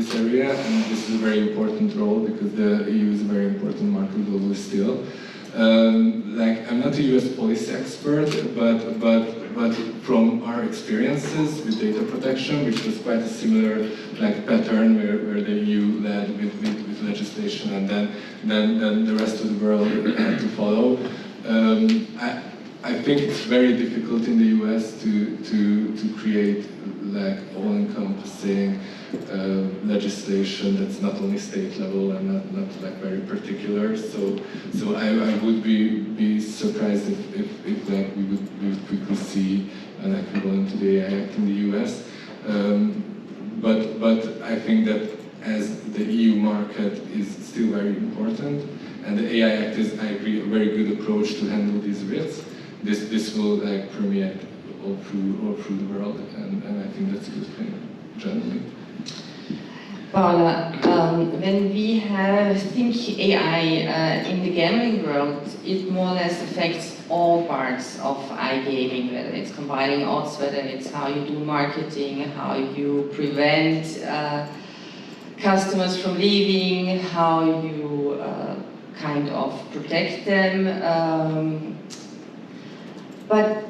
this area, and this is a very important role because the EU is a very important market globally still. Like, I'm not a US policy expert, but from our experiences with data protection, which was quite a similar like pattern where the EU led with legislation and then the rest of the world had to follow. I think it's very difficult in the US to create like all-encompassing legislation that's not only state level and not like very particular. So I would be surprised if like we would quickly see an equivalent to the AI Act in the US. But I think that as the EU market is still very important, and the AI Act is, I agree, a very good approach to handle these risks. This will like permeate all through the world, and I think that's a good thing generally. Paula, when we think AI in the gambling world, it more or less affects all parts of iGaming, whether it's combining odds, whether it's how you do marketing, how you prevent customers from leaving, how you kind of protect them. But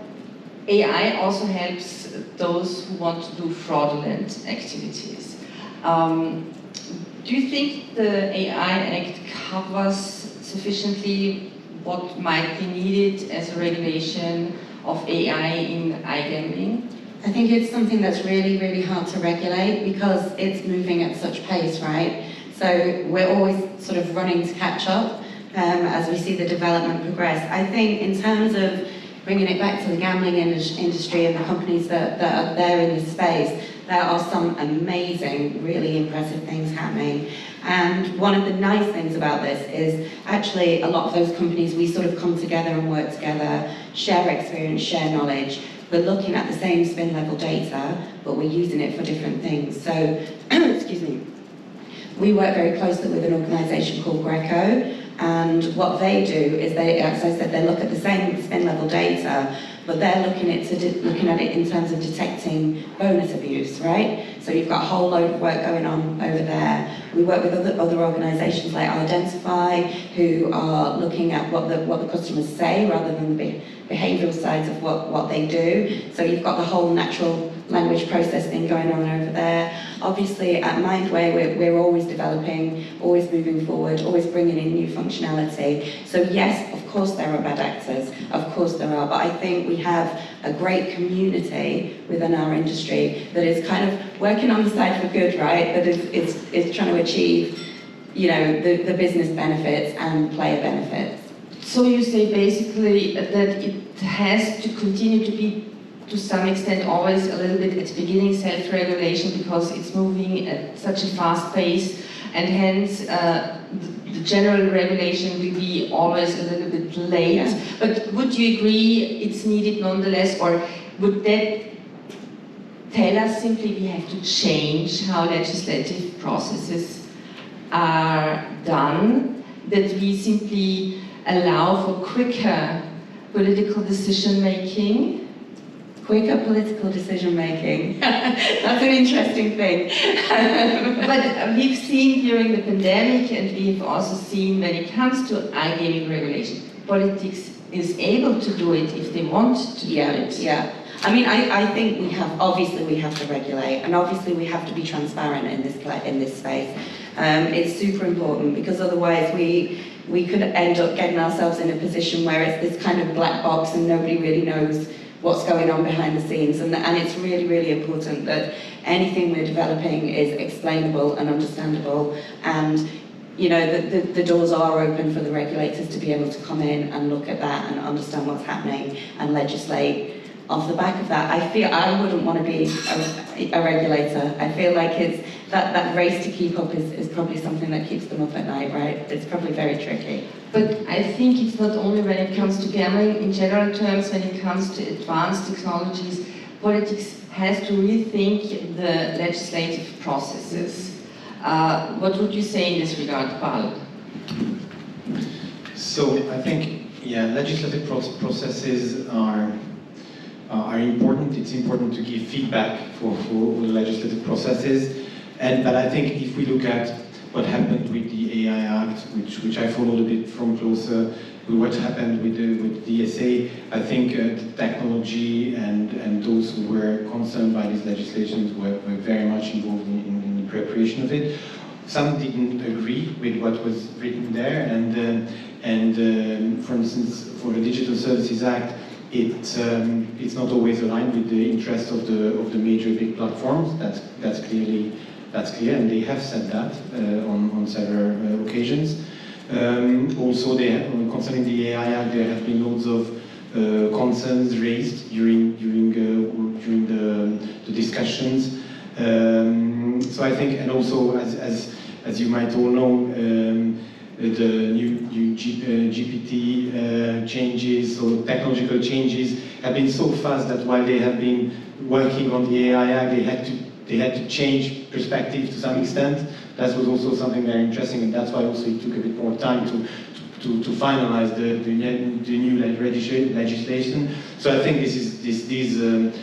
AI also helps those who want to do fraudulent activities. Do you think the AI Act covers sufficiently what might be needed as a regulation of AI in iGamling? I think it's something that's really, really hard to regulate because it's moving at such pace, right? So we're always sort of running to catch up as we see the development progress. I think in terms of bringing it back to the gambling industry and the companies that are there in this space, there are some amazing, really impressive things happening. And one of the nice things about this is actually a lot of those companies, we sort of come together and work together, share experience, share knowledge. We're looking at the same spin level data, but we're using it for different things. So, excuse me, we work very closely with an organisation called Greco, and what they do is they, as I said, they look at the same spin level data, but they're looking at it in terms of detecting bonus abuse, right? So you've got a whole load of work going on over there. We work with other organisations like Identify, who are looking at what the customers say rather than the behavioural sides of what they do. So you've got the whole natural language processing going on over there. Obviously at Mindway we're always developing, always moving forward, always bringing in new functionality. So yes, of course there are bad actors, of course there are, but I think we have a great community within our industry that is kind of working on the side for good, right? That is trying to achieve, you know, the business benefits and player benefits. So you say basically that it has to continue to be, to some extent, always a little bit at the beginning self-regulation because it's moving at such a fast pace, and hence the general regulation will be always a little bit late. Yeah. But would you agree it's needed nonetheless, or would that tell us simply we have to change how legislative processes are done, that we simply allow for quicker political decision-making? Quicker political decision-making. That's an interesting thing. But we've seen during the pandemic, and we've also seen when it comes to iGaming regulation, politics is able to do it if they want to do it. Yeah. I mean, I think we have to regulate, and obviously we have to be transparent in this space. It's super important because otherwise we could end up getting ourselves in a position where it's this kind of black box and nobody really knows what's going on behind the scenes, and it's really, really important that anything we're developing is explainable and understandable, and you know the doors are open for the regulators to be able to come in and look at that and understand what's happening and legislate off the back of that. I feel I wouldn't want to be a regulator. I feel like it's that race to keep up is probably something that keeps them up at night, right? It's probably very tricky. But I think it's not only when it comes to gambling, in general terms, when it comes to advanced technologies, politics has to rethink the legislative processes. What would you say in this regard, Paula? So I think, yeah, legislative processes are important. It's important to give feedback for legislative processes. But I think if we look at what happened with the AI Act, which I followed a bit from closer, what happened with the DSA, I think technology and those who were concerned by these legislations were very much involved in the preparation of it. Some didn't agree with what was written there, and for instance, for the Digital Services Act, it's not always aligned with the interests of the major big platforms. That's clear, and they have said that on several occasions. Also, concerning the AI Act, there have been loads of concerns raised during the discussions. So I think, and also as you might all know, the new GPT changes or technological changes have been so fast that while they have been working on the AI Act, they had to change perspective to some extent. That was also something very interesting, and that's why also it took a bit more time to finalize the new legislation. So I think these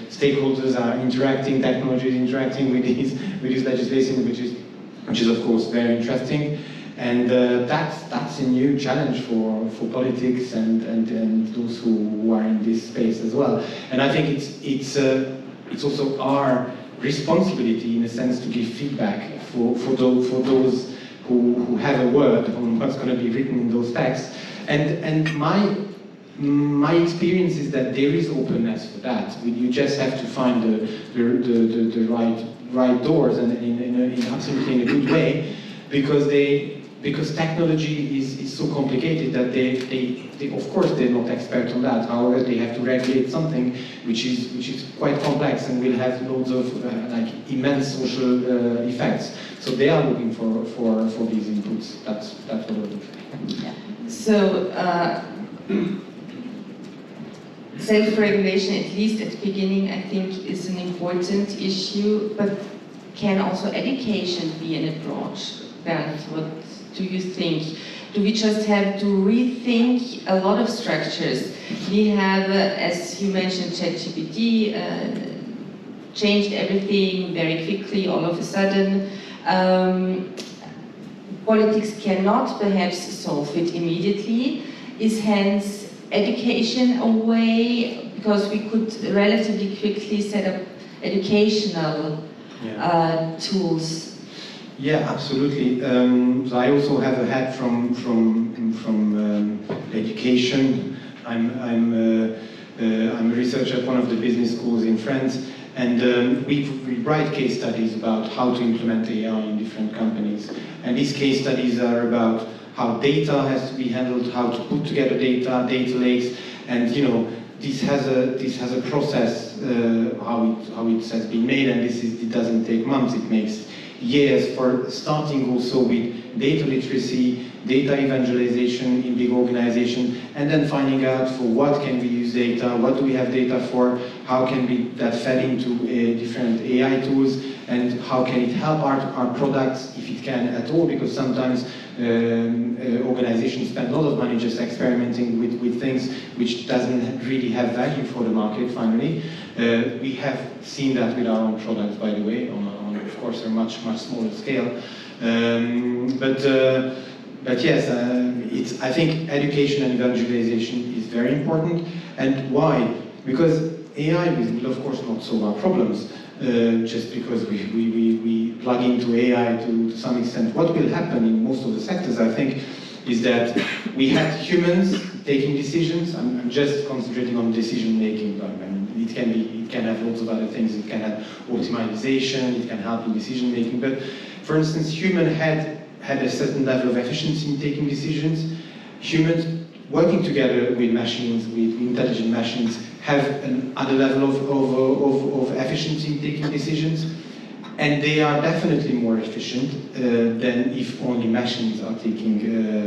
stakeholders are interacting, technology is interacting with this legislation, which is of course very interesting. And that's a new challenge for politics and those who are in this space as well. And I think it's also our responsibility, in a sense, to give feedback for those who have a word on what's going to be written in those texts. And my experience is that there is openness for that. You just have to find the right doors, and in absolutely in a good way, because technology is so complicated that they of course they're not expert on that. However, they have to regulate something which is quite complex and will have loads of like immense social effects. So they are looking for these inputs. That's what I would say. Yeah. So self-regulation, at least at the beginning, I think is an important issue. But can also education be an approach? Bernd, what do you think? Do we just have to rethink a lot of structures? We have, as you mentioned, ChatGPT changed everything very quickly all of a sudden. Politics cannot perhaps solve it immediately. Is hence education a way, because we could relatively quickly set up educational tools? Yeah, absolutely. So I also have a hat from education. I'm a researcher at one of the business schools in France, and we write case studies about how to implement AI in different companies. And these case studies are about how data has to be handled, how to put together data lakes, and this has a process how it has been made, and it doesn't take months, it makes years, for starting also with data literacy, data evangelization in big organizations, and then finding out for what can we use data, what do we have data for, how can we that fed into different AI tools, and how can it help our products, if it can at all, because sometimes organizations spend a lot of money just experimenting with things which doesn't really have value for the market finally. We have seen that with our own products, by the way, on of course a much smaller scale. But yes, I think education and evangelization is very important. And why? Because AI will of course not solve our problems just because we plug into AI to some extent. What will happen in most of the sectors, I think, is that we have humans taking decisions. I'm just concentrating on decision making, but I mean, it can have lots of other things. It can have optimization, it can help in decision making. But for instance, human had a certain level of efficiency in taking decisions. Humans working together with machines, with intelligent machines, have another level of efficiency in taking decisions. And they are definitely more efficient than if only machines are taking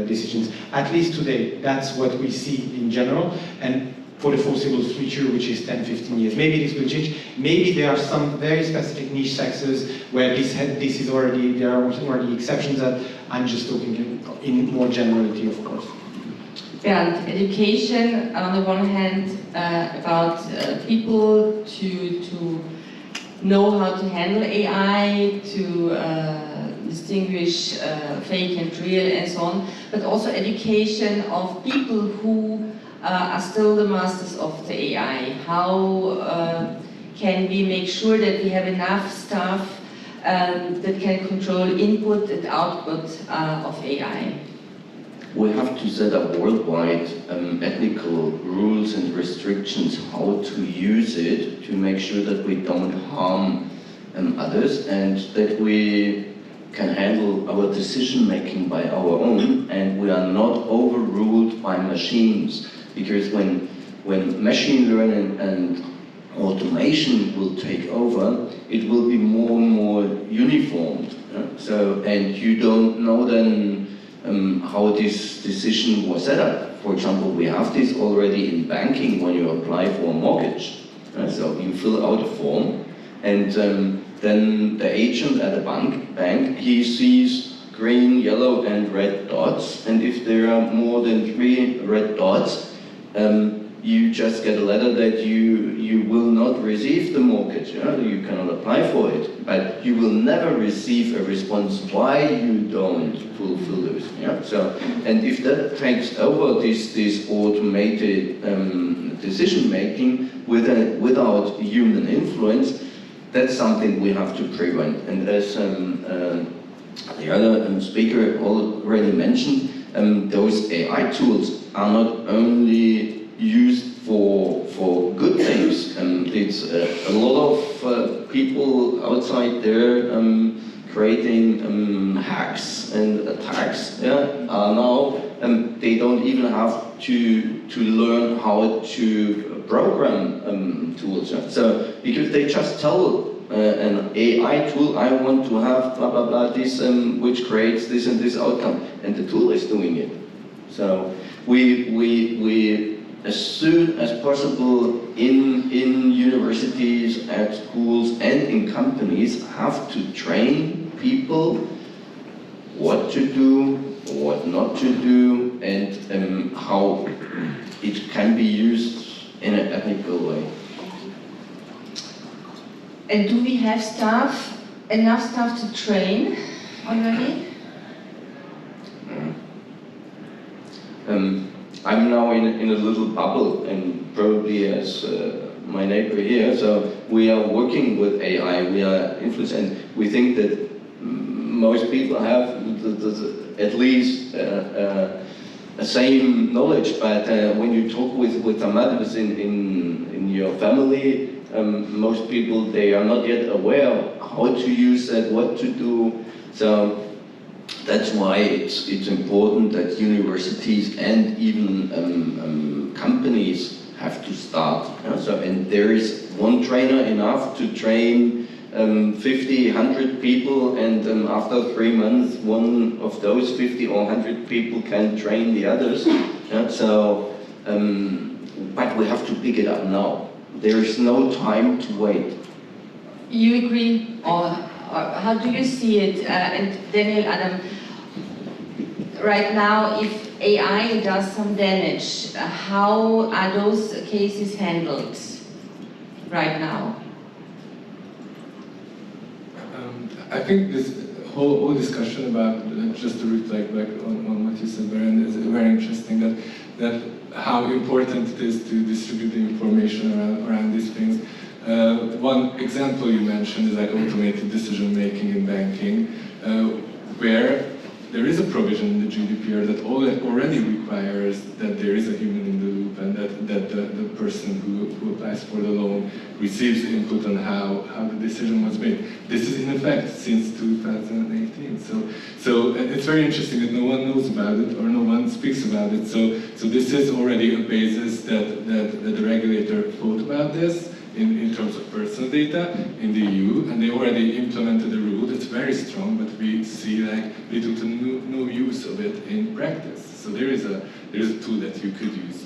decisions. At least today, that's what we see in general. And for the foreseeable future, which is 10, 15 years. Maybe this will change. Maybe there are some very specific niche sectors where there are already exceptions that I'm just talking in more generality, of course. Bernd, education on the one hand about people to know how to handle AI, to distinguish fake and real and so on, but also education of people who are still the masters of the AI. How can we make sure that we have enough staff that can control input and output of AI? We have to set up worldwide ethical rules and restrictions how to use it to make sure that we don't harm others and that we can handle our decision making by our own and we are not overruled by machines. Because when machine learning and automation will take over, it will be more and more uniformed. So, and you don't know then how this decision was set up. For example, we have this already in banking when you apply for a mortgage. So you fill out a form, and then the agent at the bank, he sees green, yellow, and red dots. And if there are more than 3 red dots, you just get a letter that you will not receive the mortgage. You cannot apply for it, but you will never receive a response why you don't fulfill this. So, and if that takes over this automated decision making without human influence, that's something we have to prevent. And as the other speaker already mentioned, those AI tools are not only used for good things, and it's a lot of people outside there creating hacks and attacks. Are now they don't even have to learn how to program tools. So because they just tell an AI tool, I want to have blah blah blah this which creates this and this outcome, and the tool is doing it. So we as soon as possible in universities, at schools and in companies have to train people what to do, what not to do, and how it can be used in an ethical way. And do we have enough staff to train already? I'm now in a little bubble, and probably as my neighbor here, so we are working with AI, we are influenced, and we think that most people have at least a same knowledge, but when you talk with some others in your family, most people, they are not yet aware how to use that, what to do. So that's why it's important that universities and even companies have to start. So, and there is one trainer enough to train 50, 100 people, and after 3 months, one of those 50 or 100 people can train the others. So, but we have to pick it up now. There is no time to wait. You agree, or how do you see it? And Dániel, Ádám, right now, if AI does some damage, how are those cases handled right now? I think this whole discussion about, just to reflect back on what you said, Baron, is very interesting, that how important it is to distribute the information around these things. One example you mentioned is like automated decision making in banking, where there is a provision in the GDPR that already requires that there is a human in the loop, and that the person who applies for the loan receives input on how the decision was made. This is in effect since 2018. So it's very interesting that no one knows about it or no one speaks about it. So this is already a basis that the regulator thought about this in terms of personal data in the EU, and they already implemented a rule that's very strong, but we see like little to no use of it in practice. So there is a tool that you could use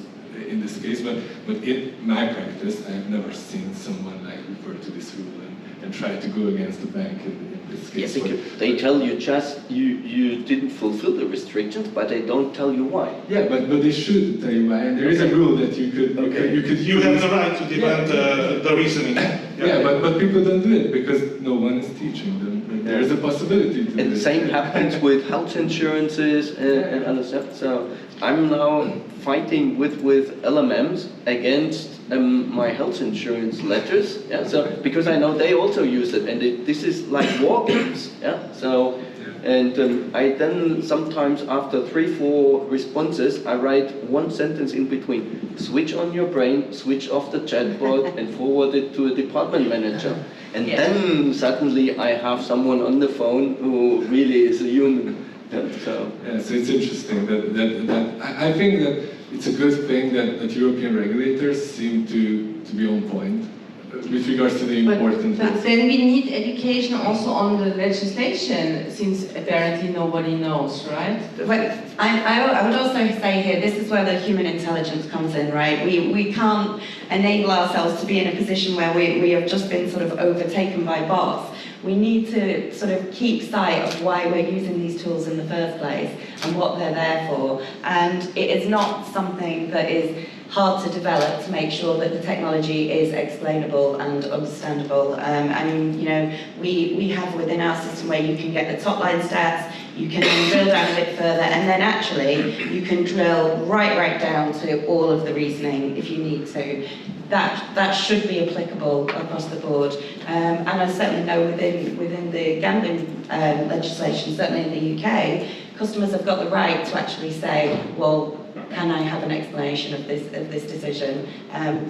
in this case, but But in my practice, I have never seen someone like refer to this rule and try to go against the bank in this case. Yes, they tell you just you didn't fulfill the restrictions, but they don't tell you why. Yeah, but they should tell you why, and there is a rule that you could You have the right to demand the reasoning. Yeah, but people don't do it because no one is teaching them. There is a possibility to do it. And the same happens with health insurances and other stuff. So I'm now fighting with LMMs against my health insurance letters. Yeah. So because I know they also use it, and this is like war games. Yeah. So. And I then sometimes after 3-4 responses, I write one sentence in between. Switch on your brain, switch off the chatbot, and forward it to a department manager. And then suddenly I have someone on the phone who really is a human. So it's interesting that I think that it's a good thing that European regulators seem to be on point with regards to the important But then we need education also on the legislation, since apparently nobody knows, right? But I would also say here, this is where the human intelligence comes in, right? We can't enable ourselves to be in a position where we have just been sort of overtaken by bots. We need to sort of keep sight of why we're using these tools in the first place and what they're there for. And it is not something that is hard to develop to make sure that the technology is explainable and understandable. I mean, you know, we have within our system where you can get the top line stats, you can drill down a bit further, and then actually you can drill right down to all of the reasoning if you need to. That should be applicable across the board. And I certainly know within the gambling legislation, certainly in the UK, customers have got the right to actually say, well, can I have an explanation of this decision?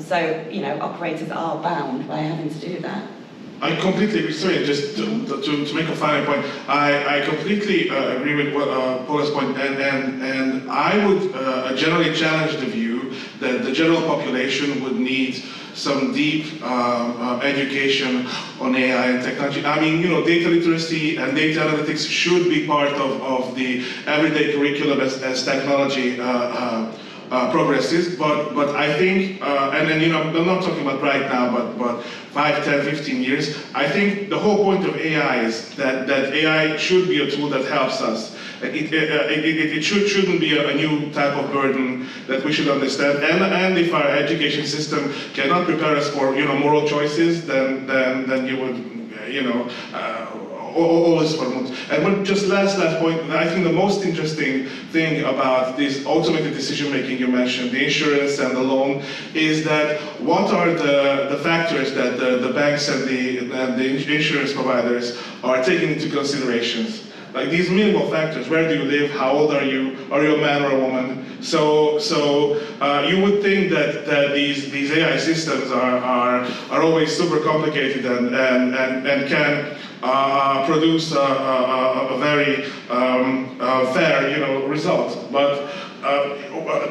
So, you know, operators are bound by having to do that. I completely agree. Sorry, just to make a final point, I completely agree with Paula's point, and I would generally challenge the view that the general population would need some deep education on AI and technology. I mean, you know, data literacy and data analytics should be part of the everyday curriculum as technology progresses, but I think, and then, you know, I'm not talking about right now, but 5, 10, 15 years, I think the whole point of AI is that AI should be a tool that helps us. It shouldn't be a new type of burden that we should understand. And if our education system cannot prepare us for, you know, moral choices, then you would, you know, always promote. And just last point, I think the most interesting thing about this automated decision making you mentioned, the insurance and the loan, is that what are the factors that the banks and the insurance providers are taking into considerations? Like these minimal factors: where do you live? How old are you? Are you a man or a woman? So you would think that these AI systems are always super complicated and can produce a very fair, you know, result. But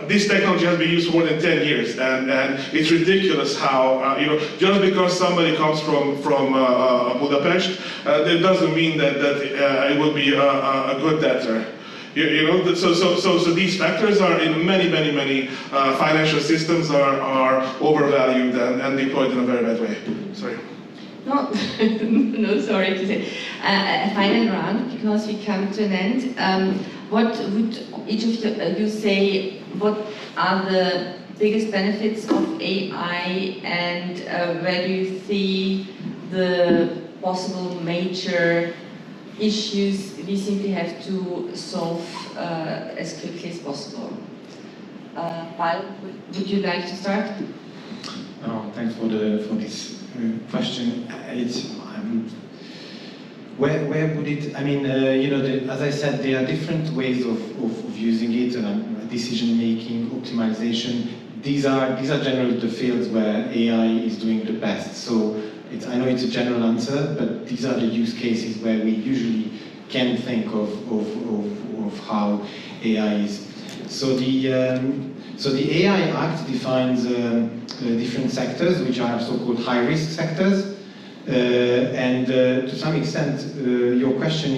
this technology has been used for more than 10 years, and it's ridiculous how, you know, just because somebody comes from Budapest, that doesn't mean that it will be a good debtor. You know, so these factors are in many financial systems are overvalued and deployed in a very bad way. Sorry. No, no, sorry to say. A final round, because we come to an end. What would each of you say, what are the biggest benefits of AI, and where do you see the possible major issues we simply have to solve as quickly as possible? Paula, would you like to start? Oh, thanks for this question. Where would it? I mean, you know, as I said, there are different ways of using it. Decision making, optimization. These are generally the fields where AI is doing the best. So I know it's a general answer, but these are the use cases where we usually can think of how AI is. So the AI Act defines different sectors, which are so-called high-risk sectors, and to some extent, your question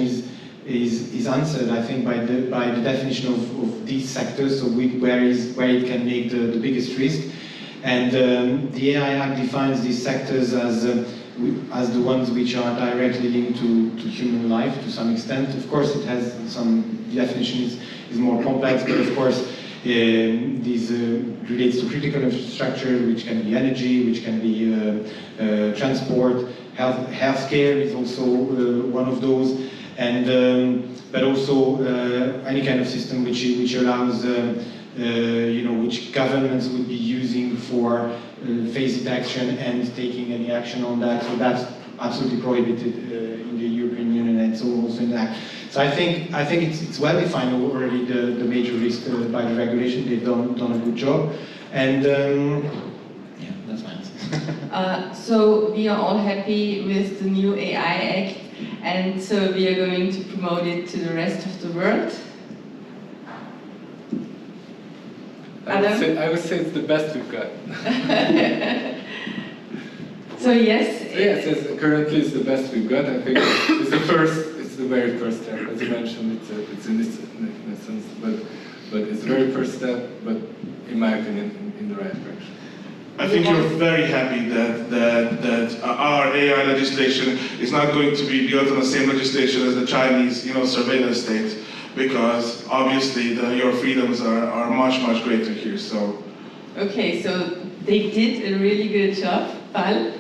is answered, I think, by the definition of these sectors. So where it can make the biggest risk. And the AI Act defines these sectors as the ones which are directly linked to human life to some extent. Of course, it has some definitions is more complex, but of course, this relates to critical infrastructure, which can be energy, which can be transport. Healthcare is also one of those, and but also any kind of system which allows, which governments would be using for phased action and taking any action on that. So that's absolutely prohibited in the European Union, and so also in the Act. So I think it's well defined already, the major risk by the regulation. They've done a good job, and yeah, that's my answer. So we are all happy with the new AI Act, and so we are going to promote it to the rest of the world. I would say it's the best we've got. So yes? Yes, currently it's the best we've got. I think it's the very first step. As you mentioned, it's in this sense, but it's the very first step, but in my opinion, in the right direction. I think you're very happy that our AI legislation is not going to be built on the same legislation as the Chinese, surveillance state, because obviously your freedoms are much greater here. So. Okay, so they did a really good job, Paul.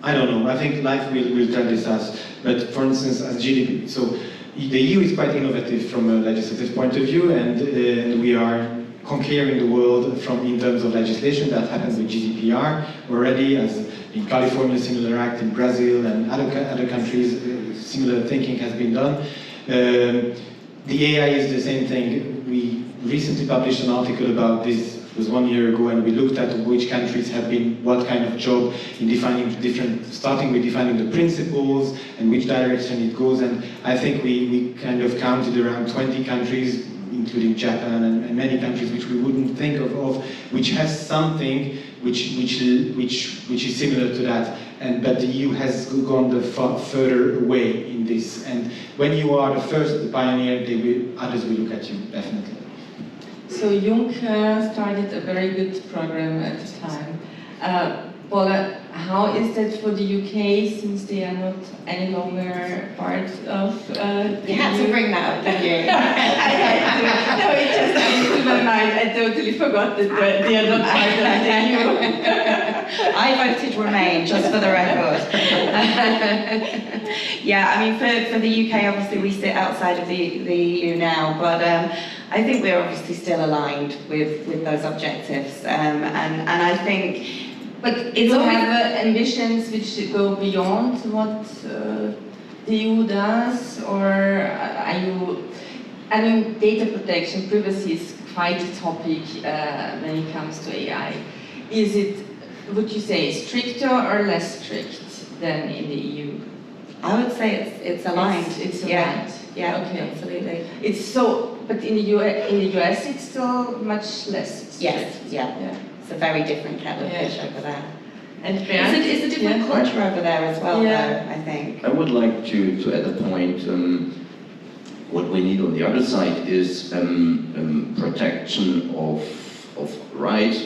I don't know. I think life will tell this us. But for instance, as GDP, so the EU is quite innovative from a legislative point of view, and we are conquering the world in terms of legislation. That happens with GDPR already, as in California, similar act in Brazil and other countries, similar thinking has been done. The AI is the same thing. We recently published an article about this. It was 1 year ago, and we looked at which countries have been what kind of job in defining starting with defining the principles and which direction it goes. And I think we kind of counted around 20 countries, including Japan and many countries which we wouldn't think of, which has something which is similar to that. But the EU has gone further away in this. And when you are the first, the pioneer, others will look at you, definitely. So Juncker started a very good program at the time. Paula, how is that for the UK, since they are not any longer part of the You had to bring that up, didn't you? I had to. No, it just came to my mind. I totally forgot that they are not part of the EU. I voted Remain, just for the record. Yeah, I mean, for the UK, obviously we sit outside of the EU now, but I think we're obviously still aligned with those objectives, and I think. But it's all have ambitions which go beyond what the EU does, or are you? I mean, data protection, privacy is quite a topic when it comes to AI. Is it, would you say, stricter or less strict than in the EU? I would say it's aligned. It's aligned. Yeah, okay, absolutely. It's so, but in the US, it's still much less strict. Yes, yeah. It's a very different kettle of fish over there. And it's a different culture over there as well, though, I think. I would like to add a point. What we need on the other side is protection of rights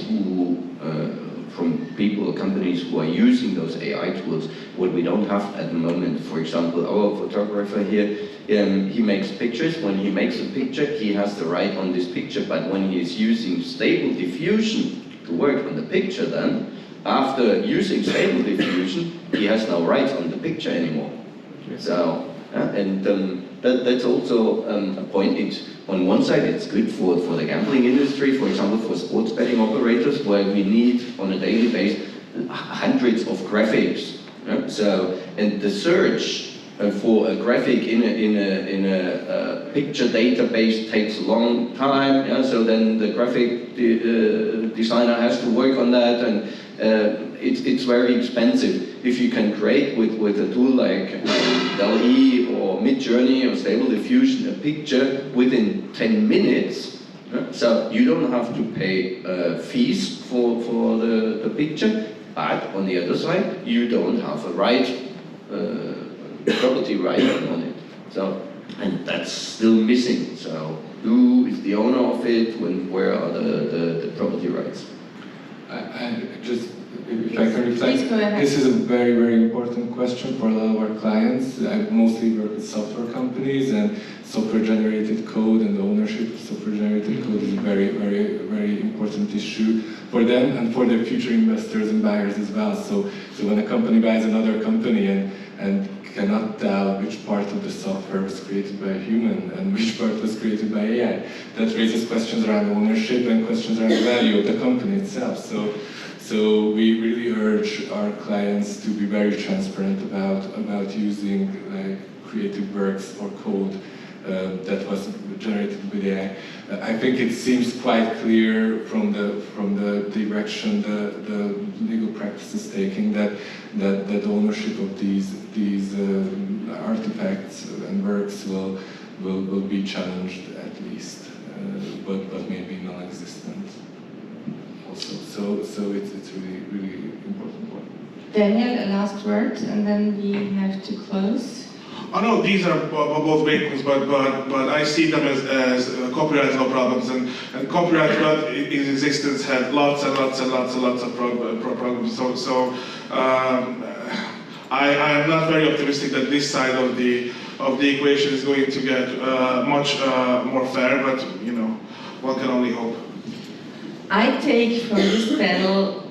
from people or companies who are using those AI tools. What we don't have at the moment, for example, our photographer here, he makes pictures. When he makes a picture, he has the right on this picture, but when he is using stable diffusion to work on the picture, then after using stable diffusion, he has no rights on the picture anymore. So, that's also a point. On one side, it's good for the gambling industry, for example, for sports betting operators, where we need on a daily basis hundreds of graphics. So, and the search for a graphic in a picture database takes a long time. So then the graphic designer has to work on that, and it's very expensive. If you can create with a tool like DALL-E or Midjourney or Stable Diffusion a picture within 10 minutes, so you don't have to pay fees for the picture, but on the other side, you don't have a right, property right on it. So, and that's still missing. So, who is the owner of it? Where are the property rights? I just, if I can reflect, Please go ahead. this is a very, very important question for a lot of our clients. I mostly work with software companies, and software-generated code and the ownership of software-generated code is a very, very, very important issue for them and for their future investors and buyers as well. So when a company buys another company and cannot tell which part of the software was created by a human and which part was created by AI, that raises questions around ownership and questions around the value of the company itself. So we really urge our clients to be very transparent about using creative works or code that was generated with AI. I think it seems quite clear from the direction the legal practice is taking that ownership of these artifacts and works will be challenged at least, but maybe non-existent also. So it's really important one. Daniel, a last word, and then we have to close. Oh no, these are both vehicles, but I see them as copyright law problems, and copyright law in existence had lots and lots and lots and lots of problems. So I am not very optimistic that this side of the equation is going to get much more fair, but you know, one can only hope. I take from this panel,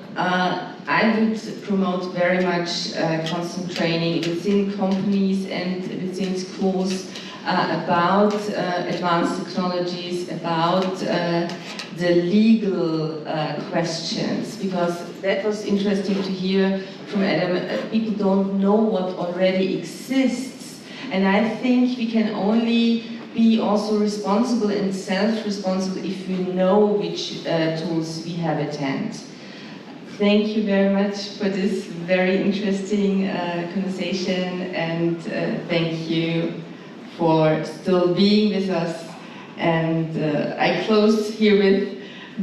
I would promote very much constant training within companies and within schools about advanced technologies, about the legal questions, because that was interesting to hear from Adam. People don't know what already exists, and I think we can only be also responsible and self-responsible if we know which tools we have at hand. Thank you very much for this very interesting conversation, and thank you for still being with us. And I close here with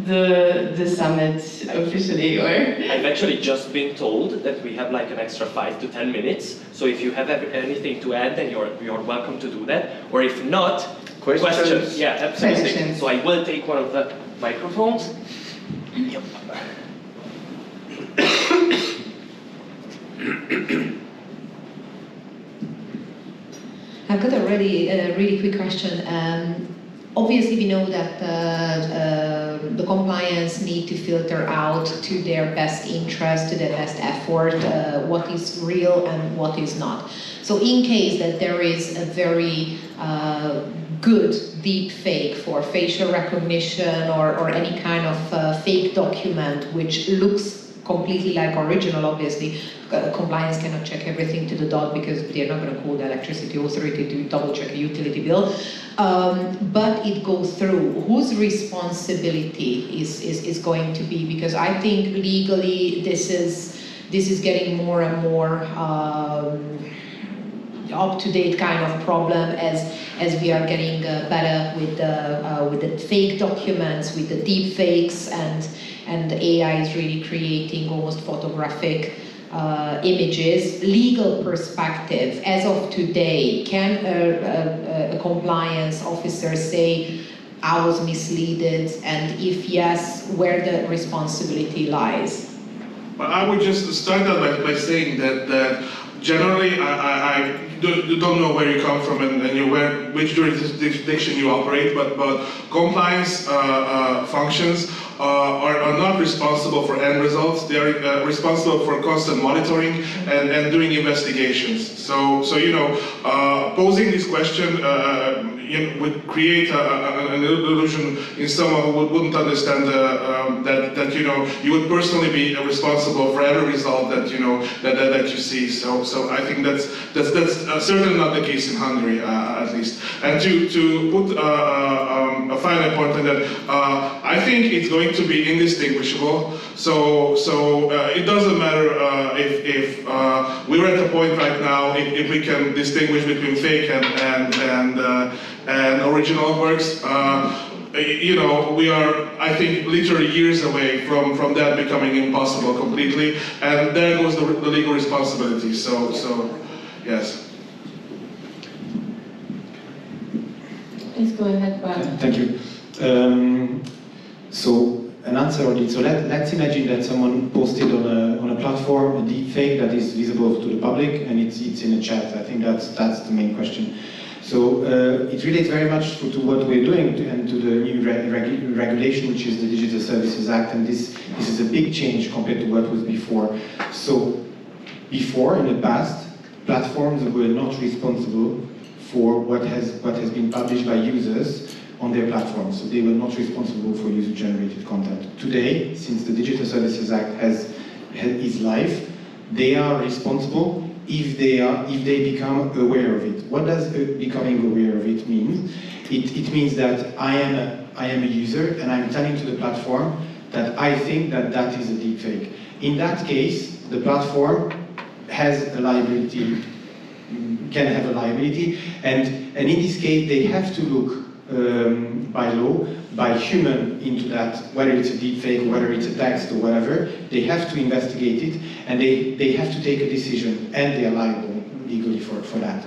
the summit officially, or? I've actually just been told that we have like an extra 5 to 10 minutes. So if you have anything to add, then you're welcome to do that. Or if not, questions. Yeah, absolutely. Questions. So I will take one of the microphones. Yep. I've got a really quick question. Obviously, we know that the compliance need to filter out to their best interest, to their best effort, what is real and what is not. So in case that there is a very good deep fake for facial recognition or any kind of fake document which looks completely like original, obviously, compliance cannot check everything to the dot because they're not going to call the electricity authority to double check a utility bill. But it goes through. Whose responsibility is going to be? Because I think legally this is getting more and more up-to-date kind of problem as we are getting better with the fake documents, with the deep fakes, and the AI is really creating almost photographic images. Legal perspective, as of today, can a compliance officer say, I was misleaded, and if yes, where the responsibility lies? But I would just start out by saying that generally I don't know where you come from and which jurisdiction you operate, but compliance functions are not responsible for end results. They are responsible for constant monitoring and doing investigations. So you know, posing this question would create an illusion in someone who wouldn't understand that you know you would personally be responsible for every result that you know that you see. So I think that's certainly not the case in Hungary, at least. And to put a final point on that, I think it's going to be indistinguishable. So it doesn't matter if we're at a point right now if we can distinguish between fake and original works. You know, we are, I think, literally years away from that becoming impossible completely, and there goes the legal responsibility. So yes. Please go ahead, Boza. Thank you. So an answer on it. So let's imagine that someone posted on a platform a deep fake that is visible to the public, and it's in a chat. I think that's the main question. So it relates very much to what we're doing and to the new regulation, which is the Digital Services Act, and this is a big change compared to what was before. So before, in the past, platforms were not responsible for what has been published by users on their platforms. So they were not responsible for user-generated content. Today, since the Digital Services Act is live, they are responsible if they become aware of it. What does becoming aware of it mean? It means that I am a user and I'm telling to the platform that I think that is a deepfake. In that case, the platform has a liability, can have a liability, and in this case they have to look by law, by human into that, whether it's a deepfake, whether it's a text or whatever, they have to investigate it, and they have to take a decision, and they are liable legally for that.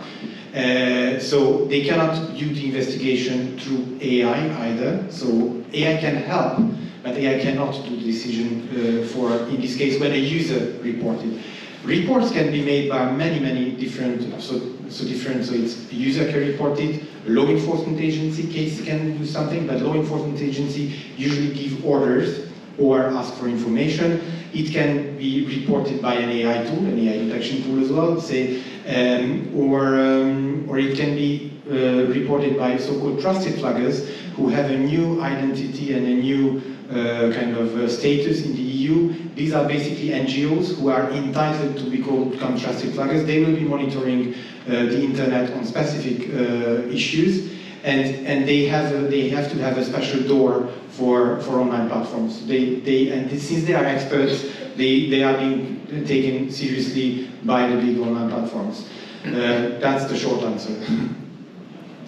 So they cannot do the investigation through AI either, so AI can help, but AI cannot do the decision for, in this case, when a user reported. Reports can be made by many different, so it's a user can report it, a law enforcement agency case can do something, but law enforcement agency usually give orders or ask for information. It can be reported by an AI tool, an AI detection tool as well, say, or it can be reported by so-called trusted flaggers who have a new identity and a new kind of status in the EU. These are basically NGOs who are entitled to become trusted flaggers. They will be monitoring the internet on specific issues, and they have to have a special door for online platforms. Since they are experts, they are being taken seriously by the big online platforms. That's the short answer.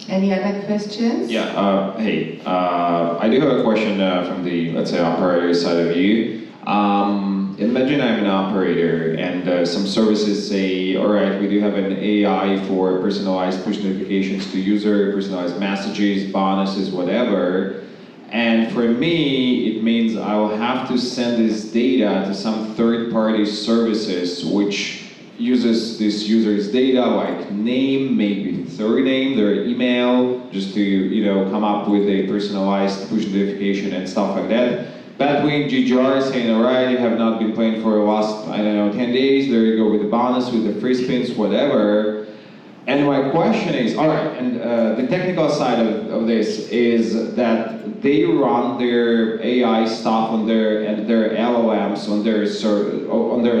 Any other questions? Yeah, hey, I do have a question from the, let's say, operator side of you. Imagine I'm an operator and some services say, all right, we do have an AI for personalized push notifications to user, personalized messages, bonuses, whatever. And for me, it means I'll have to send this data to some third-party services which uses this user's data, like name, maybe surname, their email, just to come up with a personalized push notification and stuff like that. Between GGR saying, all right, you have not been playing for the last, 10 days, there you go with the bonus, with the free spins, whatever. And my question is, all right, and the technical side of this is that they run their AI stuff on their LLMs on their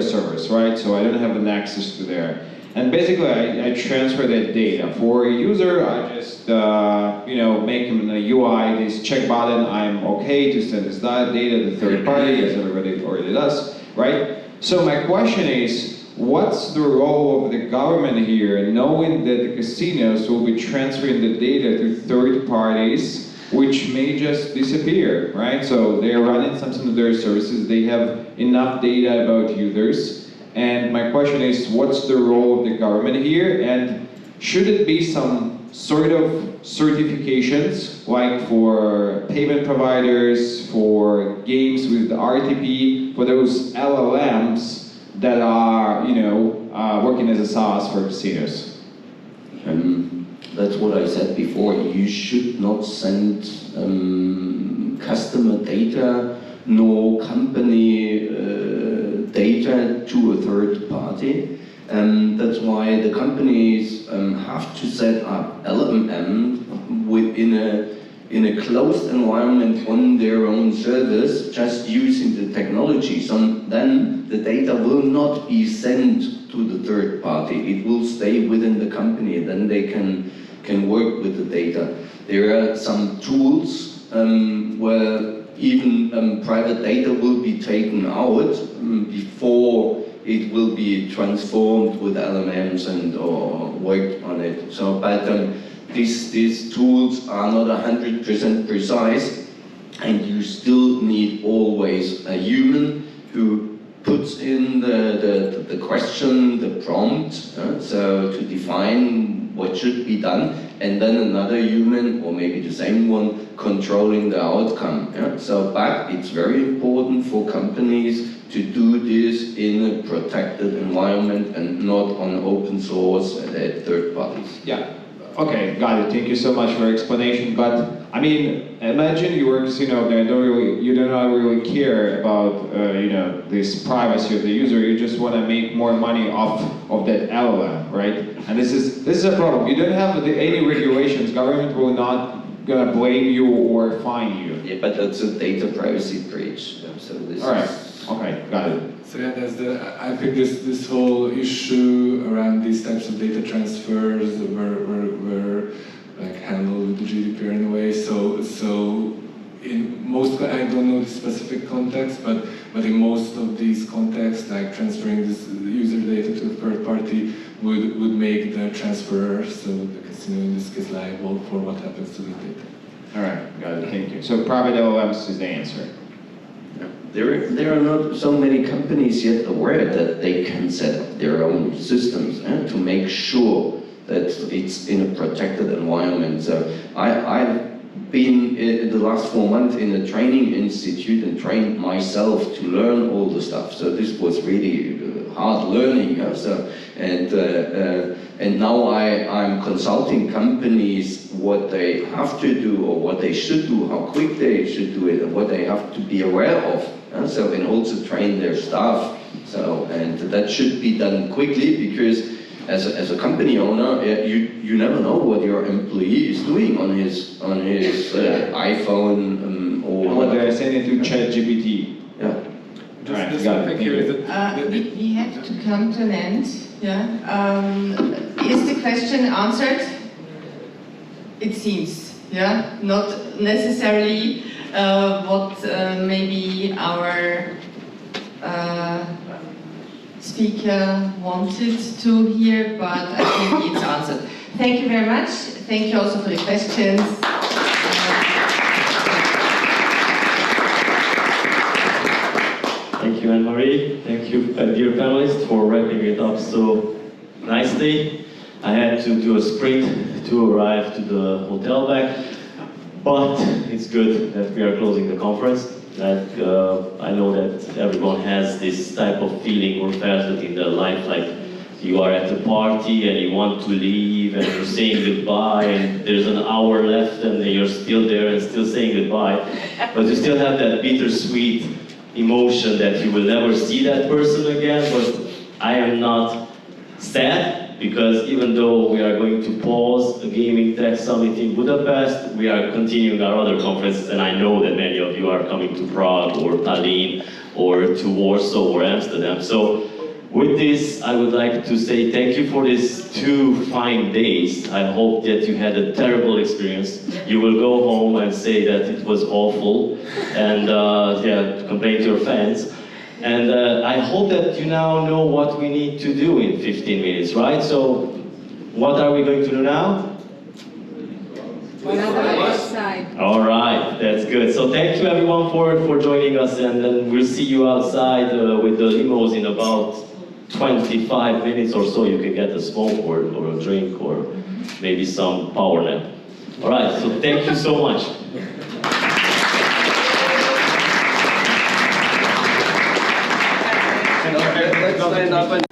servers, right? So I don't have an access to there. And basically, I transfer that data. For a user, I just make him in a UI this check button. I'm okay to send this data to third party, as everybody already does, right? So my question is, what's the role of the government here, knowing that the casinos will be transferring the data to third parties, which may just disappear, right? So they're running some of their services, they have enough data about users, and my question is, what's the role of the government here, and should it be some sort of certifications, like for payment providers, for games with the RTP, for those LLMs that are, working as a SaaS for casinos? That's what I said before. You should not send customer data nor company data to a third party. That's why the companies have to set up LLM in a closed environment on their own servers, just using the technology. So then the data will not be sent to the third party. It will stay within the company. Then they can work with the data. There are some tools where even private data will be taken out before it will be transformed with LLMs and or worked on it. So, but these tools are not 100% precise, and you still need always a human who puts in the question, the prompt, so to define what should be done, and then another human, or maybe the same one, controlling the outcome. Yeah? So, but it's very important for companies to do this in a protected environment and not on open source and at third parties. Yeah. Okay, got it. Thank you so much for explanation. But I mean, imagine you work, you know, you do not really care about, you know, this privacy of the user. You just want to make more money off of that LLM, right? And this is a problem. You don't have any regulations. Government will not gonna blame you or fine you. Yeah, but that's a data privacy breach. So this. All right. Okay, got it. So yeah, I think this whole issue around these types of data transfers were like handled with the GDPR in a way. So in most, I don't know the specific context, but in most of these contexts, like transferring this user data to a third party would make the transferor, so the casino in this case, liable for what happens to the data. All right, got it. Thank you. So private LLMs is the answer. There are not so many companies yet aware that they can set up their own systems to make sure that it's in a protected environment. So I've been in the last 4 months in a training institute and trained myself to learn all the stuff. So this was really hard learning. And now I'm consulting companies what they have to do or what they should do, how quick they should do it, and what they have to be aware of. So, and also train their staff. So, and that should be done quickly, because as a company owner, you never know what your employee is doing on his iPhone or what they're sending to ChatGPT. Yeah. Just something here is that we have to come to an end. Yeah. Is the question answered? It seems. Yeah. Not necessarily what maybe our speaker wanted to hear, but I think it's answered. Thank you very much. Thank you also for the questions. Thank you, Anne-Marie. Thank you, dear panelists, for wrapping it up so nicely. I had to do a sprint to arrive to the hotel back, but it's good that we are closing the conference. That I know that everyone has this type of feeling or felt it in their life, like you are at a party and you want to leave and you're saying goodbye and there's an hour left and you're still there and still saying goodbye, but you still have that bittersweet emotion that you will never see that person again. But I am not sad, because even though we are going to pause the Gaming Tech Summit in Budapest, we are continuing our other conferences, and I know that many of you are coming to Prague or Tallinn or to Warsaw or Amsterdam. So with this, I would like to say thank you for these 2 fine days. I hope that you had a terrible experience. You will go home and say that it was awful and complain to your fans. And I hope that you now know what we need to do in 15 minutes, right? So, what are we going to do now? All right, that's good. So thank you everyone for joining us, and then we'll see you outside with the limos in about 25 minutes or so. You can get a smoke or a drink or maybe some power nap. All right, so thank you so much. Let's stand up and